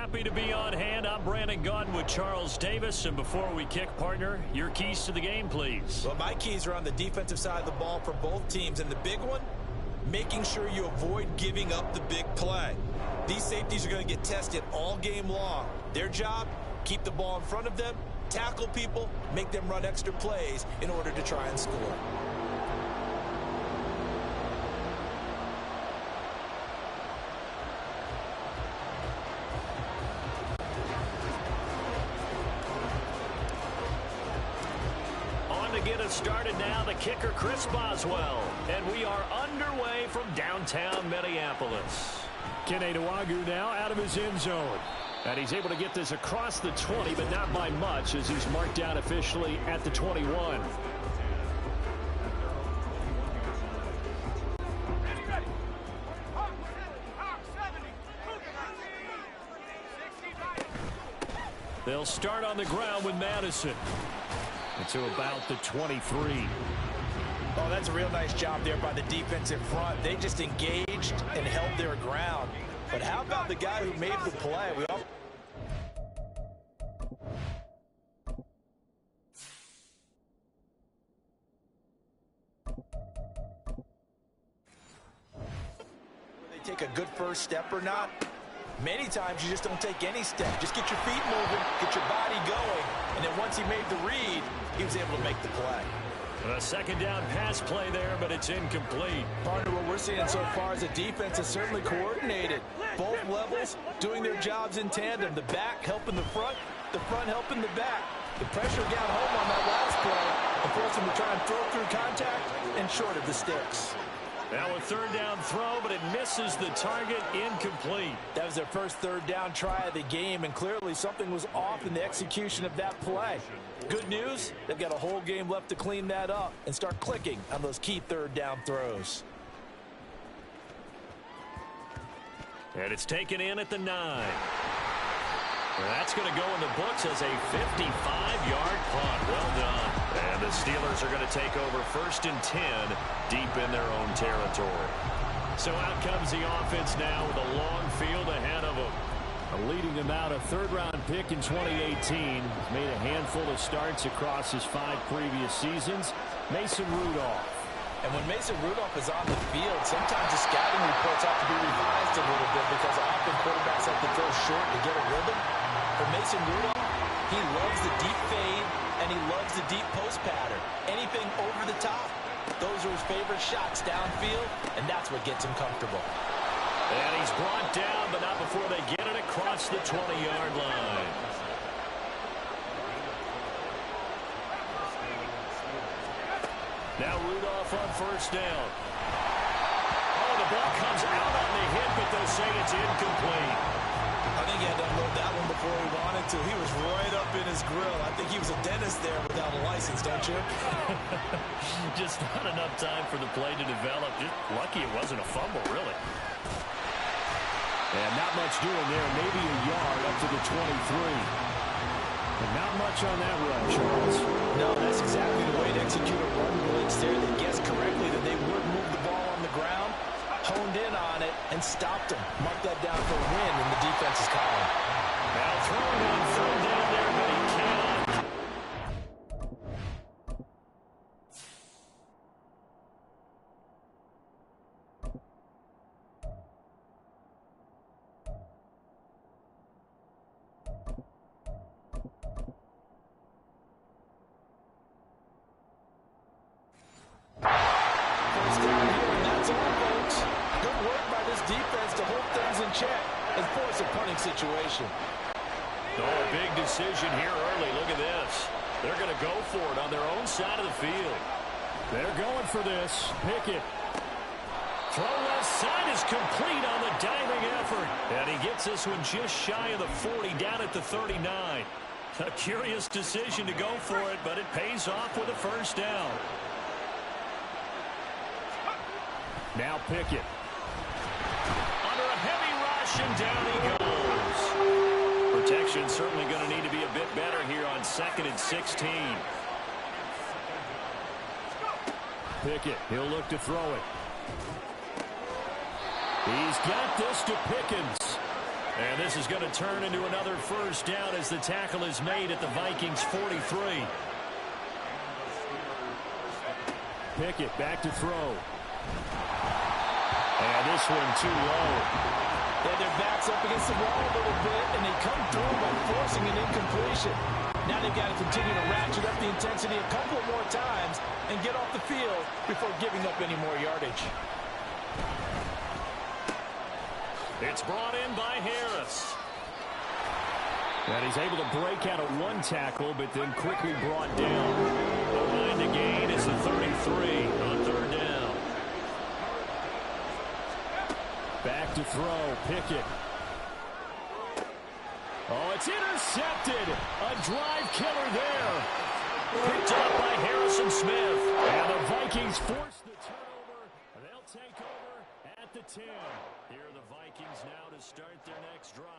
Happy to be on hand. I'm Brandon Gaudin with Charles Davis. And before we kick, partner, your keys to the game, please. Well, my keys are on the defensive side of the ball for both teams. And the big one, making sure you avoid giving up the big play. These safeties are going to get tested all game long. Their job, keep the ball in front of them, tackle people, make them run extra plays in order to try and score. Get us started now, the kicker Chris Boswell, and we are underway from downtown Minneapolis. Kene Nwangwu now out of his end zone, and he's able to get this across the 20, but not by much, as he's marked down officially at the 21. They'll start on the ground with Madison. To about the 23. Oh, that's a real nice job there by the defensive front. They just engaged and held their ground. But how about the guy who made the play? They take a good first step or not? Many times you just don't take any step. Just get your feet moving, get your body going, and then once he made the read, he was able to make the play. A second down pass play there, but it's incomplete. Partner, what we're seeing so far is the defense is certainly coordinated. Both levels doing their jobs in tandem. The back helping the front helping the back. The pressure got home on that last play and forced him to try and throw through contact and short of the sticks. Now a third down throw, but it misses the target, incomplete. That was their first third down try of the game, and clearly something was off in the execution of that play. Good news, they've got a whole game left to clean that up and start clicking on those key third down throws. And it's taken in at the 9. That's going to go in the books as a 55-yard punt. Well done. And the Steelers are going to take over 1st and 10 deep in their own territory. So out comes the offense now with a long field ahead of them. Leading them out, a third-round pick in 2018. He's made a handful of starts across his 5 previous seasons. Mason Rudolph. And when Mason Rudolph is on the field, sometimes the scouting reports have to be revised a little bit because often quarterbacks have to throw short to get a rhythm. For Mason Rudolph, he loves the deep fade, and he loves the deep post pattern. Anything over the top, those are his favorite shots downfield, and that's what gets him comfortable. And he's brought down, but not before they get it across the 20-yard line. Now Rudolph on first down. Oh, the ball comes out on the hit, but they'll say it's incomplete. I think he had to unload that one before he wanted to. He was right up in his grill. I think he was a dentist there without a license, don't you? Just not enough time for the play to develop. Just lucky it wasn't a fumble, really. And not much doing there. Maybe a yard up to the 23. And not much on that run, Charles. No, that's exactly the way to execute a run blitz there. They guessed correctly that they would move the ball on the ground, honed in on it, and stopped him. Mark that down for a win in the defense's column. Now throwing on third down there, but he cannot. First down here, and that's all, folks. Good work by this defense to hold things in check and force a punting situation. Oh, a big decision here early. Look at this. They're going to go for it on their own side of the field. They're going for this. Pickett. Throw left side is complete on the diving effort. And he gets this one just shy of the 40, down at the 39. A curious decision to go for it, but it pays off with a first down. Now Pickett. Under a heavy rush, and down he goes. Protection certainly going to need to be a bit better here on 2nd and 16. Pickett, he'll look to throw it. He's got this to Pickens. And this is going to turn into another first down as the tackle is made at the Vikings 43. Pickett back to throw. And this one too low. Yeah, their backs up against the wall a little bit, and they come through by forcing an incompletion. Now they've got to continue to ratchet up the intensity a couple more times and get off the field before giving up any more yardage. It's brought in by Harris. And he's able to break out of one tackle, but then quickly brought down. The line to gain is the 33 on third down. Back to throw, Pickett. Oh, it's intercepted. A drive killer there. Picked up by Harrison Smith. And the Vikings force the turnover. They'll take over at the 10. Here are the Vikings now to start their next drive.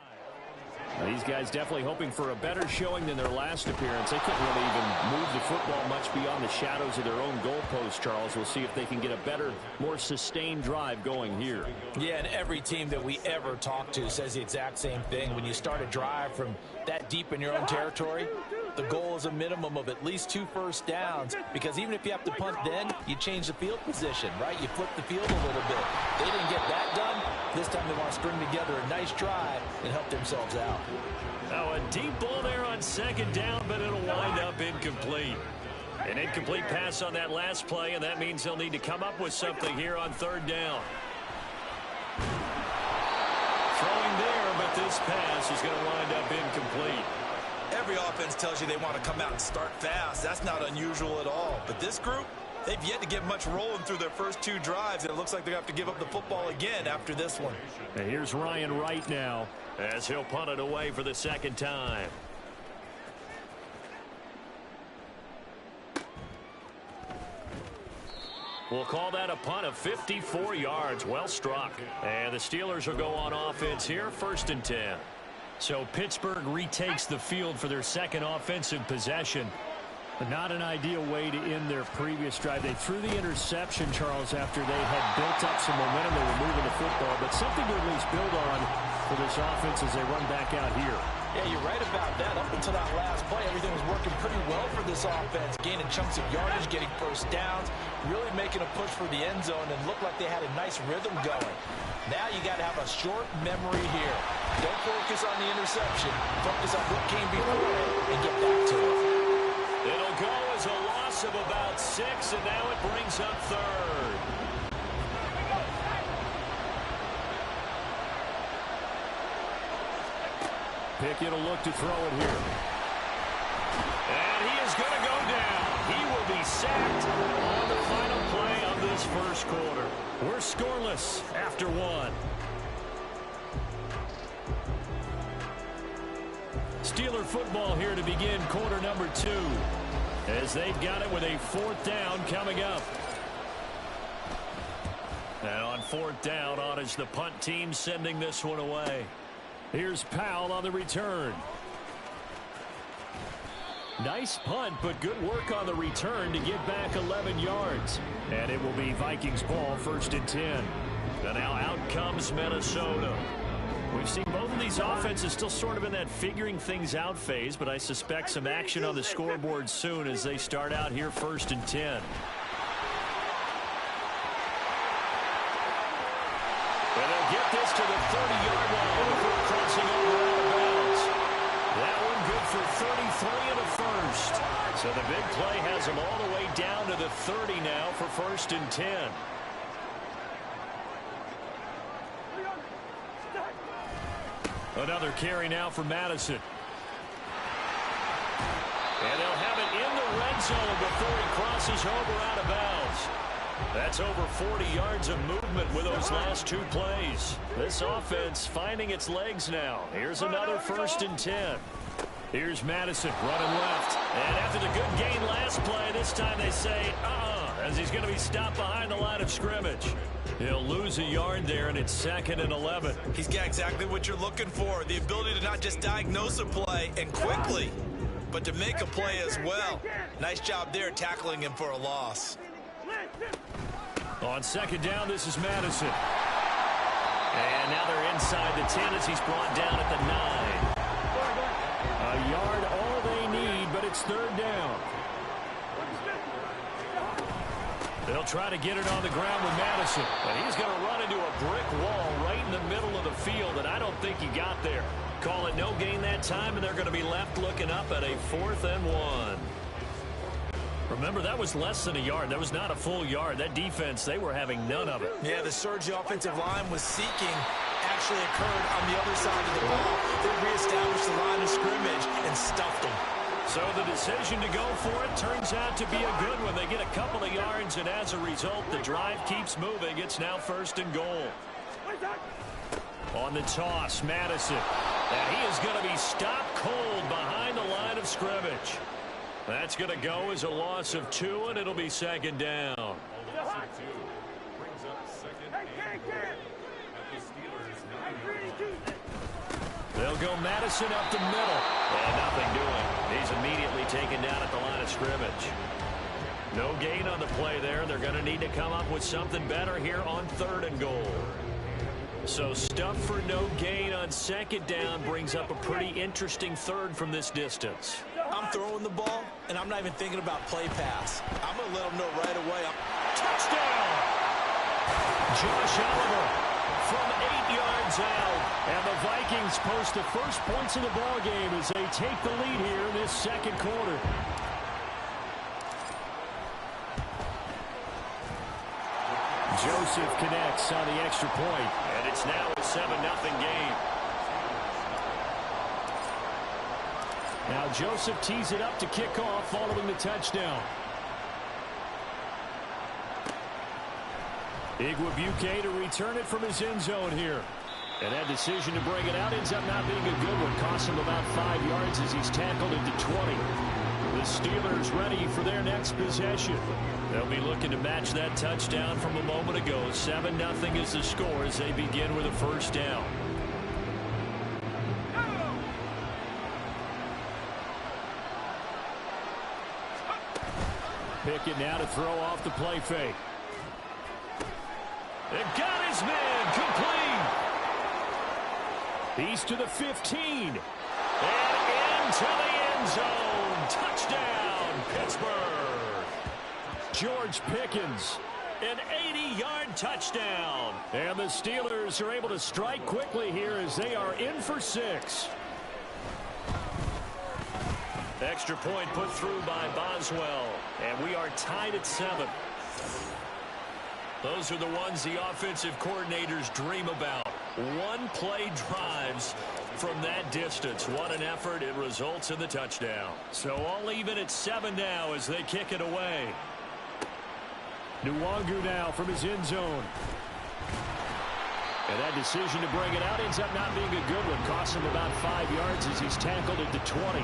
Now, these guys definitely hoping for a better showing than their last appearance. They couldn't really even move the football much beyond the shadows of their own goalpost, Charles. We'll see if they can get a better, more sustained drive going here. Yeah, and every team that we ever talk to says the exact same thing. When you start a drive from that deep in your own territory, the goal is a minimum of at least 2 first downs, because even if you have to punt then, you change the field position, right? You flip the field a little bit. They didn't get that done. This time they want to string together a nice drive and help themselves out. Now a deep ball there on second down, but it'll wind up incomplete. An incomplete pass on that last play, and that means they'll need to come up with something here on third down. Throwing there, but this pass is going to wind up incomplete. Every offense tells you they want to come out and start fast. That's not unusual at all. But this group, they've yet to get much rolling through their first 2 drives, and it looks like they're going to have to give up the football again after this one. And here's Ryan Wright now as he'll punt it away for the second time. We'll call that a punt of 54 yards. Well struck. And the Steelers will go on offense here, 1st and 10. So Pittsburgh retakes the field for their second offensive possession. But not an ideal way to end their previous drive. They threw the interception, Charles, after they had built up some momentum. They were moving the football, but something to at least build on for this offense as they run back out here. Yeah, you're right about that. Up until that last play, everything was working pretty well for this offense. Gaining chunks of yardage, getting first downs, really making a push for the end zone, and looked like they had a nice rhythm going. Now you got to have a short memory here. Don't focus on the interception. Focus on what came before it and get back to it. It'll go as a loss of about 6, and now it brings up third. Pickett will look to throw it here. And he is going to go down. He will be sacked on the final play of this first quarter. We're scoreless after 1. Steeler football here to begin quarter number 2, as they've got it with a 4th down coming up. And on 4th down, on is the punt team sending this one away. Here's Powell on the return. Nice punt, but good work on the return to get back 11 yards. And it will be Vikings ball, 1st and 10. And now out comes Minnesota. We've seen both of these offenses still sort of in that figuring things out phase, but I suspect some action on the scoreboard soon as they start out here 1st and 10. And they'll get this to the 30-yard line before crossing over out of bounds. That one good for 33 and a first. So the big play has them all the way down to the 30 now for 1st and 10. Another carry now for Madison. And they'll have it in the red zone before he crosses over out of bounds. That's over 40 yards of movement with those last 2 plays. This offense finding its legs now. Here's another 1st and 10. Here's Madison running left. And after the good gain last play, this time they say, as he's going to be stopped behind the line of scrimmage. He'll lose a yard there, and it's 2nd and 11. He's got exactly what you're looking for, the ability to not just diagnose a play and quickly, but to make a play as well. Nice job there tackling him for a loss. On 2nd down, this is Madison. And now they're inside the 10 as he's brought down at the 9. A yard all they need, but it's third down. They'll try to get it on the ground with Madison. But he's going to run into a brick wall right in the middle of the field, and I don't think he got there. Call it no gain that time, and they're going to be left looking up at a 4th and 1. Remember, that was less than a yard. That was not a full yard. That defense, they were having none of it. Yeah, the surge the offensive line was seeking actually occurred on the other side of the ball. They reestablished the line of scrimmage and stuffed them. So the decision to go for it turns out to be a good one. They get a couple of yards, and as a result, the drive keeps moving. It's now 1st and goal. On the toss, Madison. And he is going to be stopped cold behind the line of scrimmage. That's going to go as a loss of 2, and it'll be 2nd down. They'll go Madison up the middle. And nothing doing. He's immediately taken down at the line of scrimmage. No gain on the play there. They're going to need to come up with something better here on 3rd and goal. So stuff for no gain on 2nd down brings up a pretty interesting 3rd from this distance. I'm throwing the ball, and I'm not even thinking about play pass. I'm going to let them know right away. Touchdown! Josh Oliver from 8 yards out. And the Vikings post the first points of the ball game as they take the lead here in this 2nd quarter. Joseph connects on the extra point. And it's now a 7-0 game. Now Joseph tees it up to kick off following the touchdown. Igwebuike to return it from his end zone here. And that decision to bring it out ends up not being a good one. Costs him about 5 yards as he's tackled at the 20. The Steelers ready for their next possession. They'll be looking to match that touchdown from a moment ago. 7-0 is the score as they begin with a 1st down. Pickett now to throw off the play fake. It got his man complete. He's to the 15. And into the end zone. Touchdown, Pittsburgh. George Pickens, an 80-yard touchdown. And the Steelers are able to strike quickly here as they are in for 6. Extra point put through by Boswell. And we are tied at 7. Those are the ones the offensive coordinators dream about. One-play drives from that distance. What an effort. It results in the touchdown. So all even at 7 now as they kick it away. Nwangu now from his end zone. And that decision to bring it out ends up not being a good one. Costs him about 5 yards as he's tackled at the 20.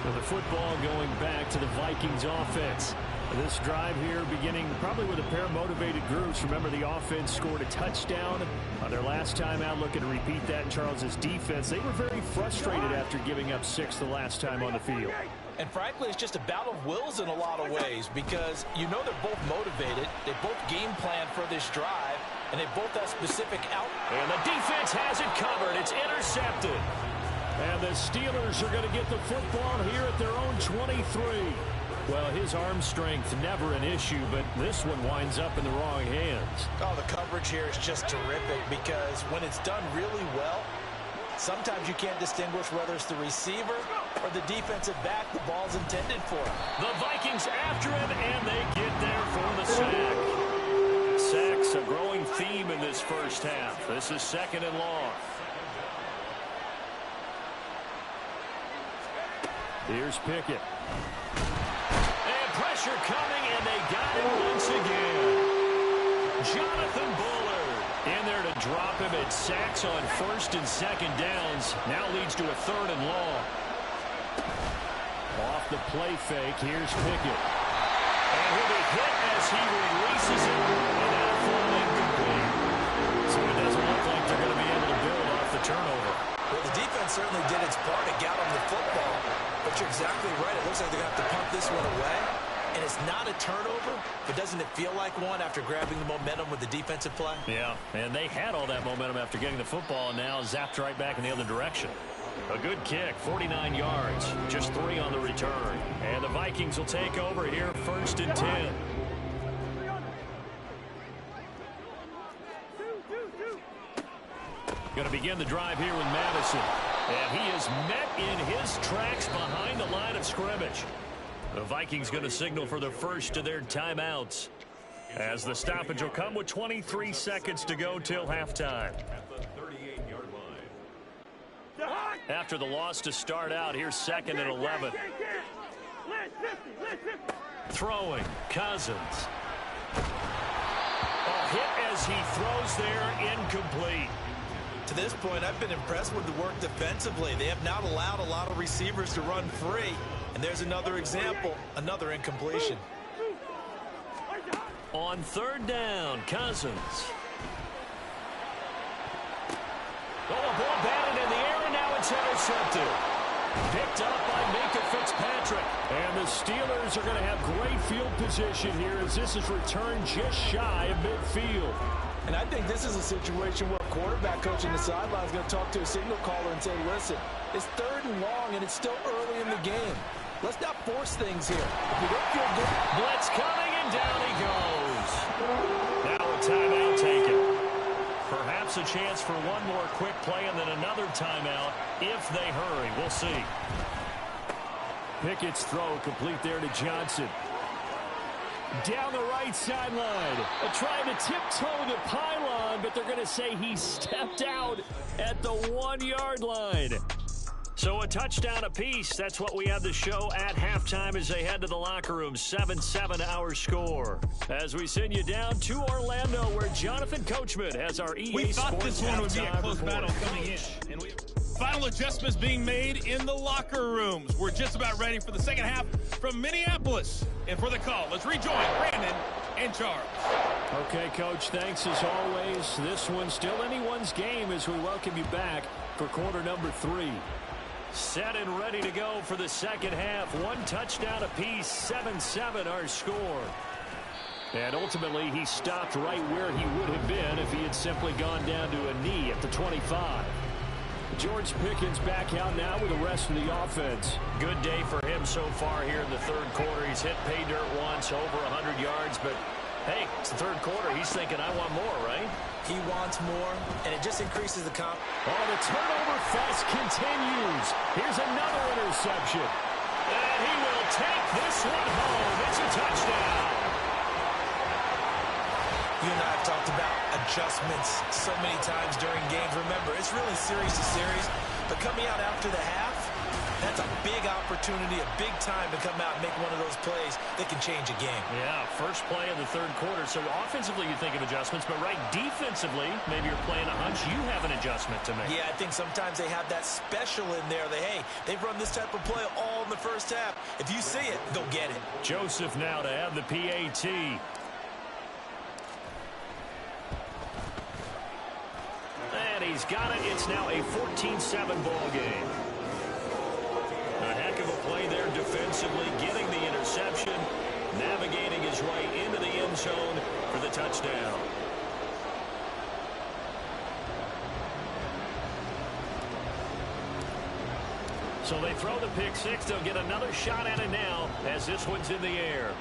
So the football going back to the Vikings offense. This drive here beginning probably with a pair of motivated groups. Remember, the offense scored a touchdown on their last time out. Looking to repeat that in Charles's defense. They were very frustrated after giving up 6 the last time on the field. And frankly, it's just a battle of wills in a lot of ways because you know they're both motivated. They both game plan for this drive, and they both have specific out. And the defense has it covered. It's intercepted. And the Steelers are going to get the football here at their own 23. Well, his arm strength, never an issue, but this one winds up in the wrong hands. Oh, the coverage here is just terrific because when it's done really well, sometimes you can't distinguish whether it's the receiver or the defensive back the ball's intended for. The Vikings after him, and they get there for the sack. Sacks, a growing theme in this first half. This is 2nd and long. Here's Pickett. Pressure coming, and they got him once again. Jonathan Bullard in there to drop him at sacks on 1st and 2nd downs. Now leads to a 3rd and long. Off the play fake, here's Pickett. And he'll be hit as he releases it. And that'll fall incomplete. So it doesn't look like they're going to be able to build off the turnover. Well, the defense certainly did its part to get him the football. But you're exactly right. It looks like they're going to have to punt this one away. And it's not a turnover, but doesn't it feel like one after grabbing the momentum with the defensive play? Yeah, and they had all that momentum after getting the football, and now zapped right back in the other direction. A good kick, 49 yards, just 3 on the return. And the Vikings will take over here, 1st and 10. Going to begin the drive here with Madison. And he is met in his tracks behind the line of scrimmage. The Vikings going to signal for the first of their timeouts, as the stoppage will come with 23 seconds to go till halftime. After the loss to start out, here's 2nd and 11. Throwing, Cousins. A hit as he throws there, incomplete. To this point, I've been impressed with the work defensively. They have not allowed a lot of receivers to run free. And there's another example, another incompletion. On 3rd down, Cousins. Oh, a ball batted in the air, and now it's intercepted. Picked up by Minkah Fitzpatrick. And the Steelers are going to have great field position here as this is returned just shy of midfield. And I think this is a situation where a quarterback coach in the sideline is going to talk to a signal caller and say, listen, it's 3rd and long, and it's still early in the game. Let's not force things here. If we don't feel good. Blitz coming, and down he goes. Now a timeout taken. Perhaps a chance for one more quick play and then another timeout if they hurry. We'll see. Pickett's throw complete there to Johnson. Down the right sideline. Trying to tiptoe the pylon, but they're going to say he stepped out at the 1-yard line. So a touchdown apiece. That's what we have the show at halftime as they head to the locker room. 7-7 our score. As we send you down to Orlando, where Jonathan Coachman has our EA Sports. We thought this one would be a close battle coming in. And final adjustments being made in the locker rooms. We're just about ready for the second half from Minneapolis. And for the call, let's rejoin Brandon and Charles. Okay, Coach, thanks as always. This one's still anyone's game as we welcome you back for quarter number 3. Set and ready to go for the second half. 1 touchdown apiece, 7-7 our score. And ultimately, he stopped right where he would have been if he had simply gone down to a knee at the 25. George Pickens back out now with the rest of the offense. Good day for him so far here in the 3rd quarter. He's hit pay dirt once, over 100 yards, but hey, it's the 3rd quarter. He's thinking, I want more, right? He wants more, and it just increases the comp. Oh, the turnover fest continues. Here's another interception. And he will take this one home. It's a touchdown. You and I have talked about adjustments so many times during games. Remember, it's really series to series, but coming out after the half, that's a big opportunity, a big time to come out and make one of those plays that can change a game. Yeah, first play of the 3rd quarter. So offensively, you think of adjustments, but right defensively, maybe you're playing a hunch. You have an adjustment to make. Yeah, I think sometimes they have that special in there that, hey, they've run this type of play all in the first half. If you see it, go get it. Joseph now to have the PAT. And he's got it. It's now a 14-7 ball game. A heck of a play there defensively, getting the interception, navigating his way into the end zone for the touchdown. So they throw the pick 6. They'll get another shot at it now as this one's in the air.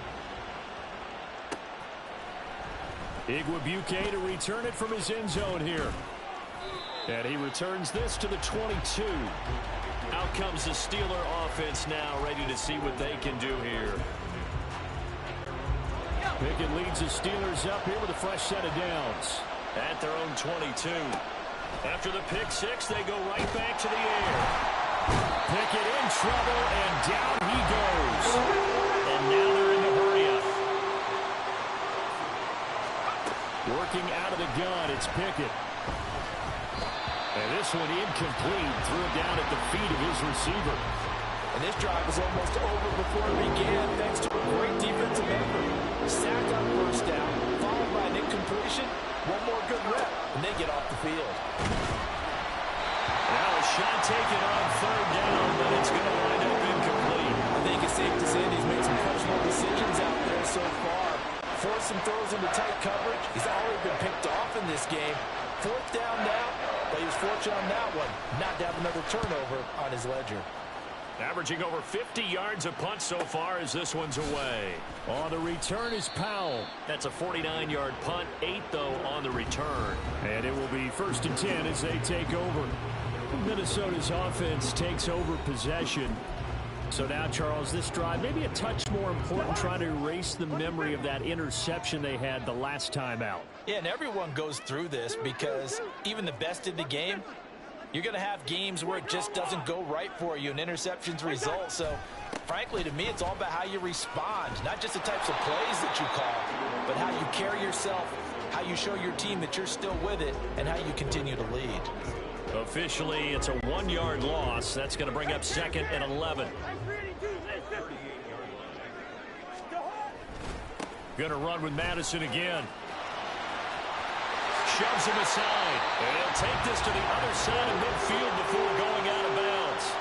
Igwebuike to return it from his end zone here. And he returns this to the 22. Out comes the Steeler offense now, ready to see what they can do here. Pickett leads the Steelers up here with a fresh set of downs. At their own 22. After the pick 6, they go right back to the air. Pickett in trouble, and down he goes. And now they're in the hurry-up. Working out of the gun, it's Pickett. And this one incomplete. Threw it down at the feet of his receiver. And this drive was almost over before it began, thanks to a great defensive effort. Sack on first down, followed by an incompletion. One more good rep, and they get off the field. Now a shot taken on 3rd down, but it's going to wind up incomplete. I think it's safe to say that he's made some questionable decisions out there so far. Forced some throws into tight coverage. He's already been picked off in this game. 4th down now, but he was fortunate on that one not to have another turnover on his ledger. Averaging over 50 yards a punt so far as this one's away. On the return is Powell. That's a 49-yard punt, 8 though on the return. And it will be 1st and 10 as they take over. Minnesota's offense takes over possession. So now, Charles, this drive maybe a touch more important, trying to erase the memory of that interception they had the last time out. Yeah, and everyone goes through this because even the best in the game, you're going to have games where it just doesn't go right for you and interceptions result. So, frankly, to me, it's all about how you respond, not just the types of plays that you call, but how you carry yourself, how you show your team that you're still with it, and how you continue to lead. Officially, it's a 1-yard loss. That's going to bring up 2nd and 11. Going to run with Madison again. Shoves him aside. And he'll take this to the other side of midfield before going out of bounds.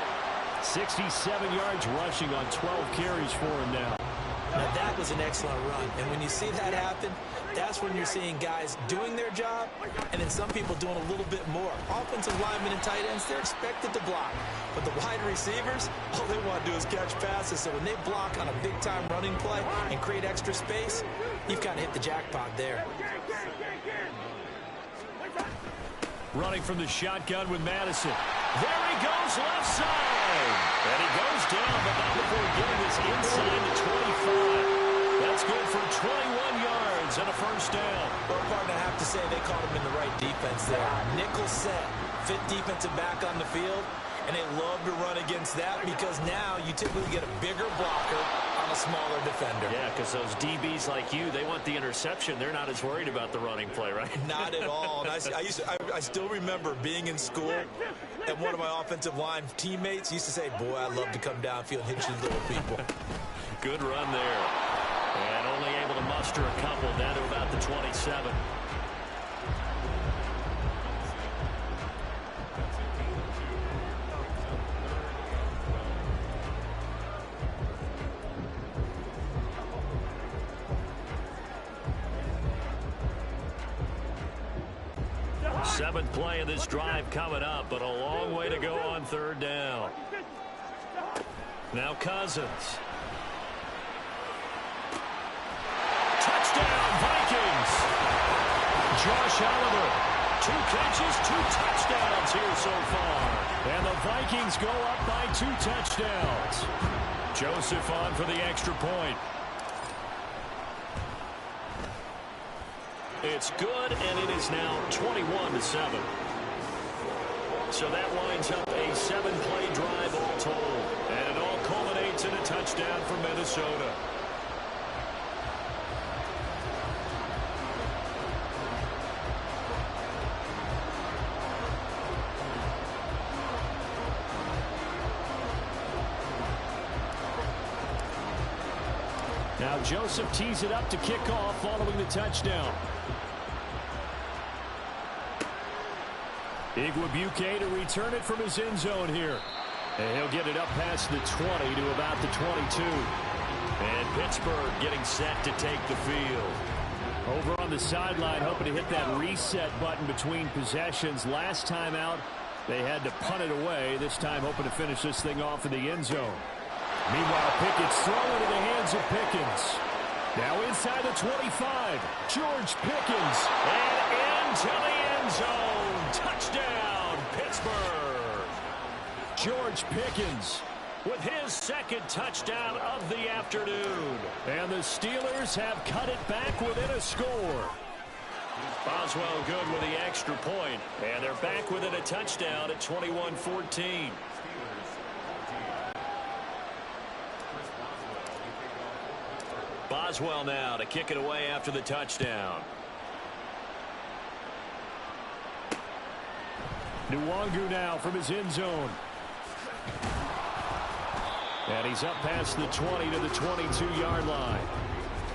67 yards rushing on 12 carries for him now. Now, that was an excellent run. And when you see that happen, that's when you're seeing guys doing their job and then some people doing a little bit more. Offensive linemen and tight ends, they're expected to block. But the wide receivers, all they want to do is catch passes. So when they block on a big-time running play and create extra space, you've kind of hit the jackpot there. Running from the shotgun with Madison. There he goes, left side. And he goes down, but not before getting this inside the 25. That's good for 21 yards and a 1st down. Well, partner, I have to say they caught him in the right defense there. Nickel set, 5th defensive back on the field, and they love to run against that because now you typically get a bigger blocker on a smaller defender. Yeah, because those DBs like you, they want the interception. They're not as worried about the running play, right? Not at all. And I still remember being in school, and one of my offensive line teammates used to say, boy, I'd love to come downfield and hit you little people. Good run there. And only able to muster a couple down to about the 27. Seventh play of this drive coming up, but a long way to go on 3rd down. Now Cousins. Touchdown, Vikings. Josh Oliver. 2 catches, 2 touchdowns here so far. And the Vikings go up by 2 touchdowns. Joseph on for the extra point. It's good, and it is now 21-7. So that winds up a 7-play drive all told. And it all culminates in a touchdown for Minnesota. Now Joseph tees it up to kick off following the touchdown. Igwebuike to return it from his end zone here. And he'll get it up past the 20 to about the 22. And Pittsburgh getting set to take the field. Over on the sideline, hoping to hit that reset button between possessions. Last time out, they had to punt it away. This time hoping to finish this thing off in the end zone. Meanwhile, Pickett's thrown into the hands of Pickens. Now inside the 25, George Pickens. And into the end zone. Touchdown, Pittsburgh. George Pickens with his 2nd touchdown of the afternoon. And the Steelers have cut it back within a score. Boswell good with the extra point. And they're back within a touchdown at 21-14. Boswell now to kick it away after the touchdown. Nwangu now from his end zone. And he's up past the 20 to the 22-yard line.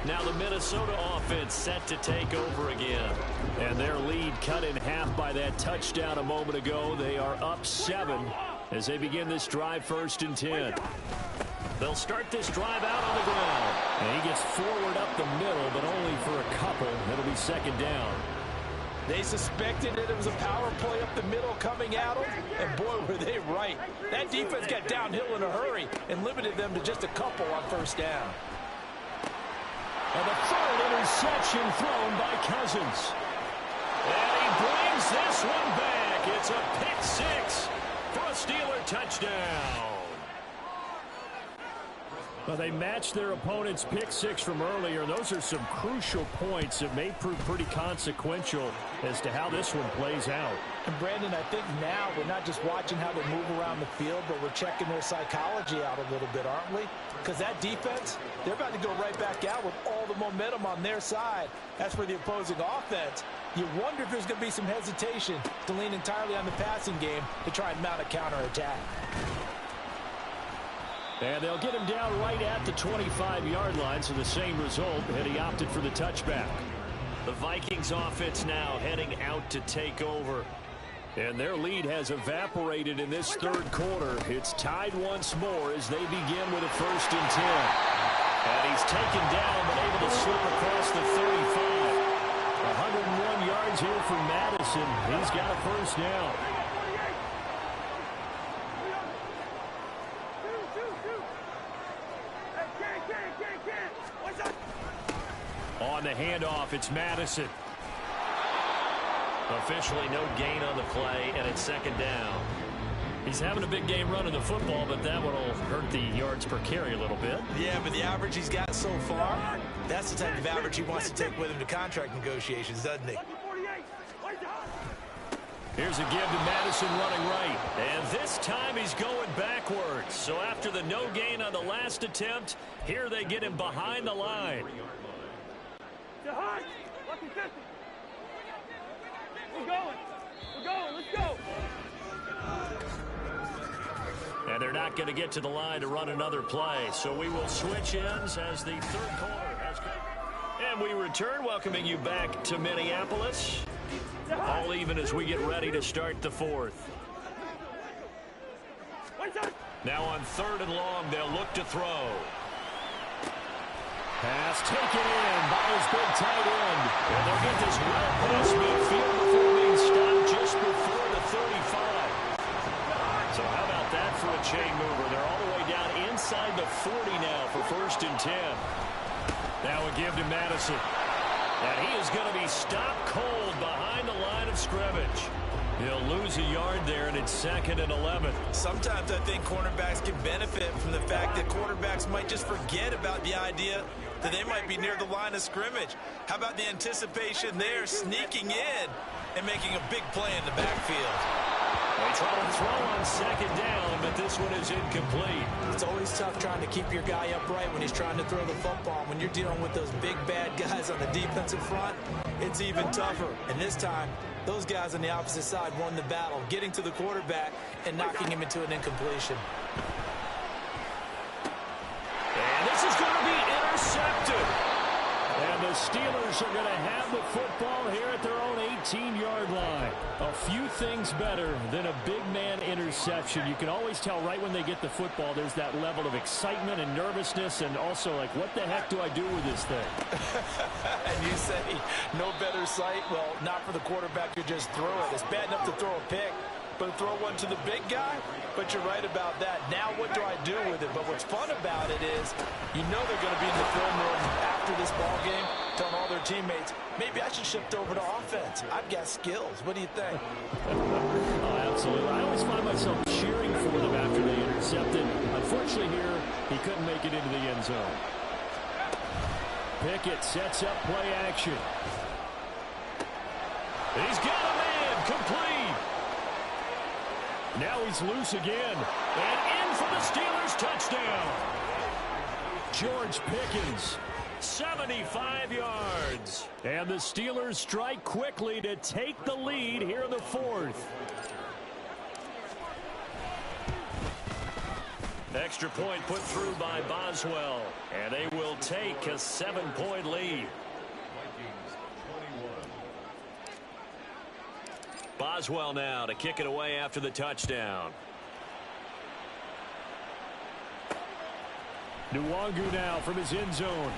Now the Minnesota offense set to take over again. And their lead cut in half by that touchdown a moment ago. They are up 7 as they begin this drive 1st and 10. They'll start this drive out on the ground. And he gets forward up the middle, but only for a couple. It'll be second down. They suspected that it was a power play up the middle coming at them, and boy, were they right. That defense got downhill in a hurry and limited them to just a couple on first down. And the third interception thrown by Cousins. And he brings this one back. It's a pick six for a Steeler touchdown. Well, they matched their opponent's pick six from earlier. Those are some crucial points that may prove pretty consequential as to how this one plays out. And Brandon, I think now we're not just watching how they move around the field, but we're checking their psychology out a little bit, aren't we? Because that defense, they're about to go right back out with all the momentum on their side. As for the opposing offense, you wonder if there's going to be some hesitation to lean entirely on the passing game to try and mount a counterattack. And they'll get him down right at the 25-yard line, so the same result, and he opted for the touchback. The Vikings offense now heading out to take over. And their lead has evaporated in this third quarter. It's tied once more as they begin with a 1st and 10. And he's taken down but able to slip across the 35. 101 yards here for Madison. He's got a first down. On the handoff, it's Madison. Officially no gain on the play, and it's second down. He's having a big game running the football, but that one will hurt the yards per carry a little bit. Yeah, but the average he's got so far, that's the type of average he wants to take with him to contract negotiations, doesn't he? Here's a give to Madison running right. And this time he's going backwards. So after the no gain on the last attempt, here they get him behind the line. We're going. Let's go. And they're not going to get to the line to run another play. So we will switch ends as the third quarter has come. And we return, welcoming you back to Minneapolis. All even as we get ready to start the fourth. Now on 3rd and long, they'll look to throw. Pass taken in by his big tight end. And they'll get this well past midfield before being stopped just before the 35. So how about that for a chain mover? They're all the way down inside the 40 now for 1st and 10. Now a give to Madison. And he is going to be stopped cold behind the line of scrimmage. He'll lose a yard there, and it's 2nd and 11. Sometimes I think cornerbacks can benefit from the fact that quarterbacks might just forget about the idea that they might be near the line of scrimmage. How about the anticipation there, sneaking in and making a big play in the backfield? They try to throw on 2nd down, but this one is incomplete. It's always tough trying to keep your guy upright when he's trying to throw the football. When you're dealing with those big, bad guys on the defensive front, it's even tougher. And this time, those guys on the opposite side won the battle, getting to the quarterback and knocking him into an incompletion. And this is going to be intercepted. And the Steelers are going to have the football here at their own 18-yard line. A few things better than a big man interception. You can always tell right when they get the football, there's that level of excitement and nervousness, and also like, what the heck do I do with this thing? And you say, no better sight? Well, not for the quarterback to just throw it. It's bad enough to throw a pick, but throw one to the big guy? But you're right about that. Now what do I do with it? But what's fun about it is you know they're going to be in the film room after this ball game telling all their teammates, maybe I should shift over to offense. I've got skills. What do you think? Oh, absolutely. I always find myself cheering for them after they intercepted. Unfortunately here, he couldn't make it into the end zone. Pickett sets up play action. He's got a man complete. Now he's loose again. And in for the Steelers touchdown. George Pickens. 75 yards. And the Steelers strike quickly to take the lead here in the fourth. Extra point put through by Boswell. And they will take a 7-point lead. Boswell now to kick it away after the touchdown. Nwangu now from his end zone.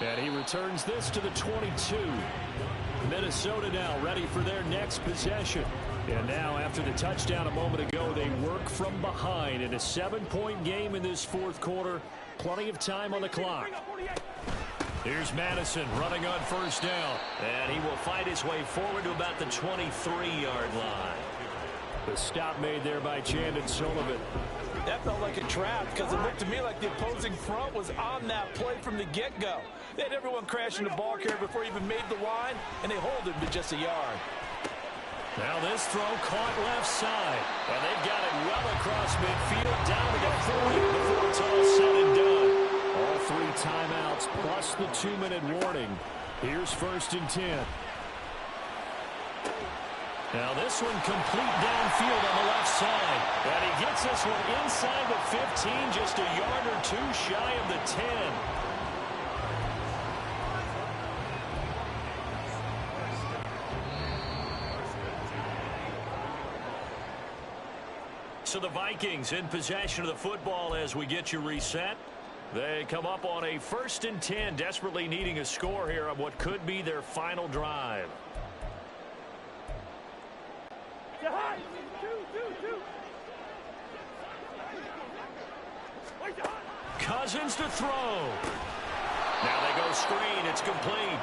And he returns this to the 22. Minnesota now ready for their next possession. And now after the touchdown a moment ago, they work from behind in a 7-point game in this fourth quarter. Plenty of time on the clock. Here's Madison running on first down. And he will fight his way forward to about the 23-yard line. The stop made there by Chandon Sullivan. That felt like a trap because it looked to me like the opposing front was on that play from the get-go. They had everyone crashing the ball carrier before he even made the line, and they hold him to just a yard. Now this throw caught left side. And they've got it well across midfield down to the 40 before it's all said and done. All 3 timeouts plus the 2-minute warning. Here's 1st and 10. Now this one complete downfield on the left side. And he gets this one inside the 15, just a yard or 2 shy of the 10. So the Vikings in possession of the football as we get you reset. They come up on a 1st and 10, desperately needing a score here on what could be their final drive. Cousins to throw. Now they go screen. It's complete.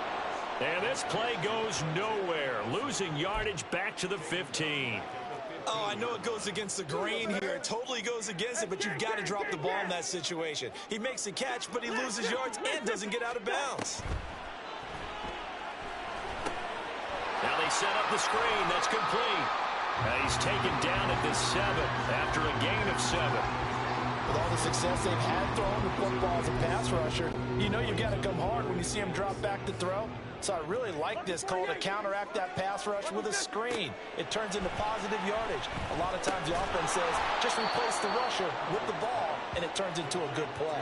And this play goes nowhere. Losing yardage back to the 15. Oh, I know it goes against the grain here. It totally goes against it, but you've got to drop the ball in that situation. He makes the catch, but he loses yards and doesn't get out of bounds. Now they set up the screen. That's complete. And he's taken down at the 7 after a gain of 7. With all the success they've had throwing the football as a pass rusher, you know you've got to come hard when you see him drop back to throw. So I really like this call to counteract that pass rush with a screen. It turns into positive yardage. A lot of times the offense says, just replace the rusher with the ball, and it turns into a good play.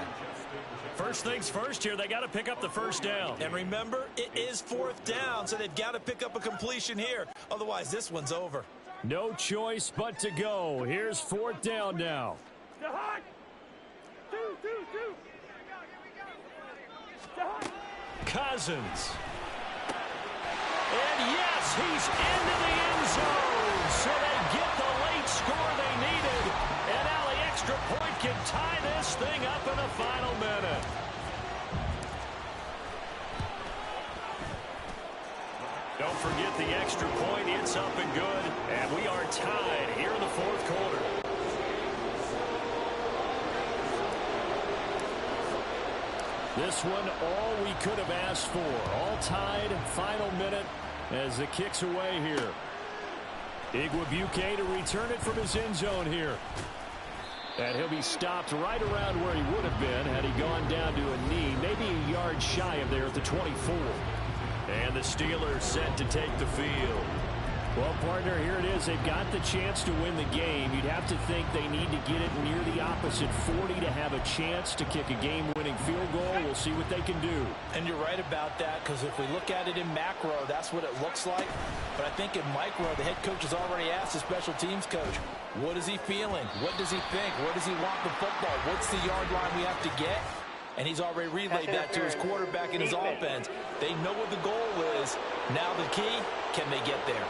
First things first here, they got to pick up the 1st down. And remember, it is 4th down, so they've got to pick up a completion here. Otherwise, this one's over. No choice but to go. Here's 4th down now. Cousins. And yes, he's into the end zone. So they get the late score they needed. And now the extra point can tie this thing up in the final minute. Don't forget the extra point. It's up and good. And we are tied here in the 4th quarter. This one, all we could have asked for. All tied, final minute as the kick's away here. Igwebuike to return it from his end zone here. And he'll be stopped right around where he would have been had he gone down to a knee, maybe a yard shy of there at the 24. And the Steelers set to take the field. Well, partner, here it is. They've got the chance to win the game. You'd have to think they need to get it near the opposite 40 to have a chance to kick a game-winning field goal. We'll see what they can do. And you're right about that, because if we look at it in macro, that's what it looks like. But I think in micro, the head coach has already asked the special teams coach, what is he feeling? What does he think? Where does he want the football? What's the yard line we have to get? And he's already relayed that to his quarterback and his offense. They know what the goal is. Now the key, can they get there?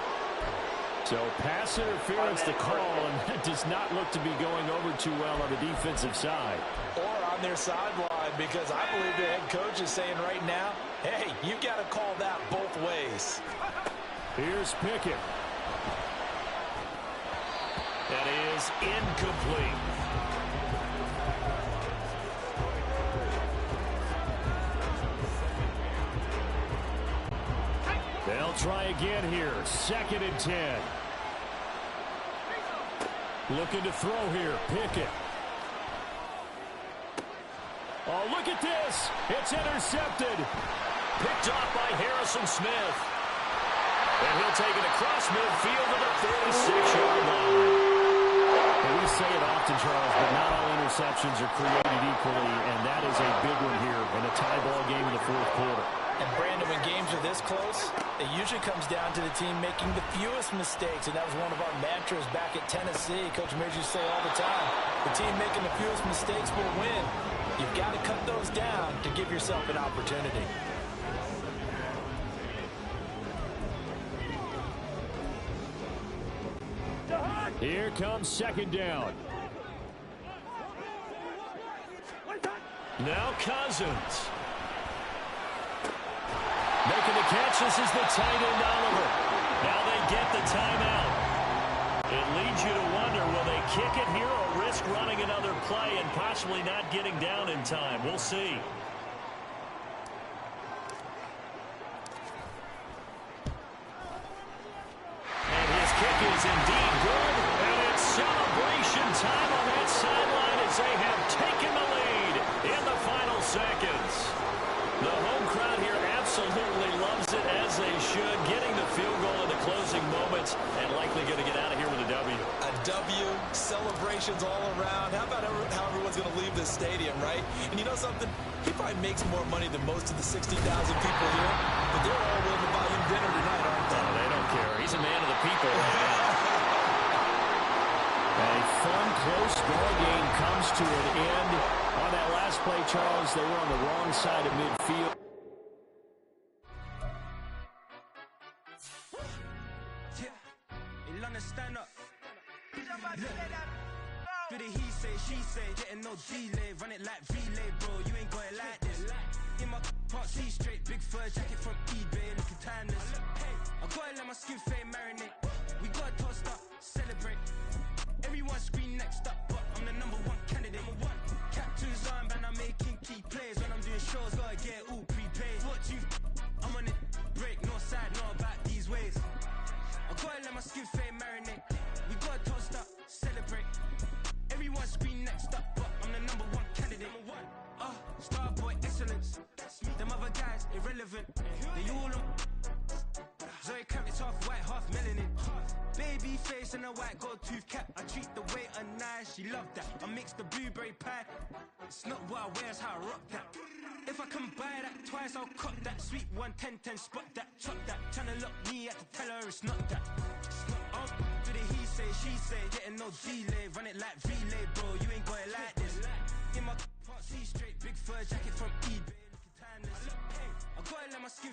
So pass interference the call, and that does not look to be going over too well on the defensive side. Or on their sideline, because I believe the head coach is saying right now, hey, you've got to call that both ways. Here's Pickett. That is incomplete. They'll try again here. 2nd and 10. Looking to throw here. Pickett. Oh, look at this. It's intercepted. Picked off by Harrison Smith. And he'll take it across midfield to the 46-yard line. And we say it often, Charles, but not all interceptions are created equally, and that is a big one here in a tie ball game in the fourth quarter. And Brandon, when games are this close, it usually comes down to the team making the fewest mistakes, and that was one of our mantras back at Tennessee. Coach Mears used to say all the time, the team making the fewest mistakes will win. You've got to cut those down to give yourself an opportunity. Here comes second down. Now Cousins. Making the catch, this is the tight end, Oliver. Now they get the timeout. It leads you to wonder, will they kick it here or risk running another play and possibly not getting down in time? We'll see. And his kick is indeed good. And it's celebration time on that sideline as they have taken the lead in the final seconds. The home crowd here absolutely loves it, as they should, getting the field goal in the closing moments and likely going to get out of here with a W. A W, celebrations all around. How about how everyone's going to leave this stadium, right? And you know something? He probably makes more money than most of the 60,000 people here, but they're all willing to buy him dinner tonight, aren't they? Oh, they don't care. He's a man of the people. A fun, close ball game comes to an end. On that last play, Charles, they were on the wrong side of midfield. Stand up. Do the he say, she say, getting no delay, run it like relay, bro. You ain't got it like this. In my can't see straight, big fur jacket from eBay, looking timeless. I gotta let my skin fade marinate. We gotta toast up, celebrate. Everyone scream next up, but I'm the #1 candidate. Captain's armband, I'm making key plays. When I'm doing shows, gotta get all prepaid. What you? I'm on it, break, no side, not about these ways. I gotta let my skin fade marinate. We gotta toast up, celebrate. Everyone scream next up, but I'm the #1 candidate. Starboy excellence. Them other guys irrelevant. They all on. Zoe Kravitz half white, half melanin. Baby face and a white gold tooth cap. I treat the waiter nice, she love that. I mix the blueberry pie. It's not what I wear, it's how I rock that. If I can buy that twice, I'll cop that. Sweet 110, spot that, chop that. Tryna lock me, I have to tell her it's not that. Do the he say, she say, getting no delay, run it like relay, bro. You ain't got it like this. In my can't see straight, big fur jacket from eBay, looking timeless. I gotta let my skin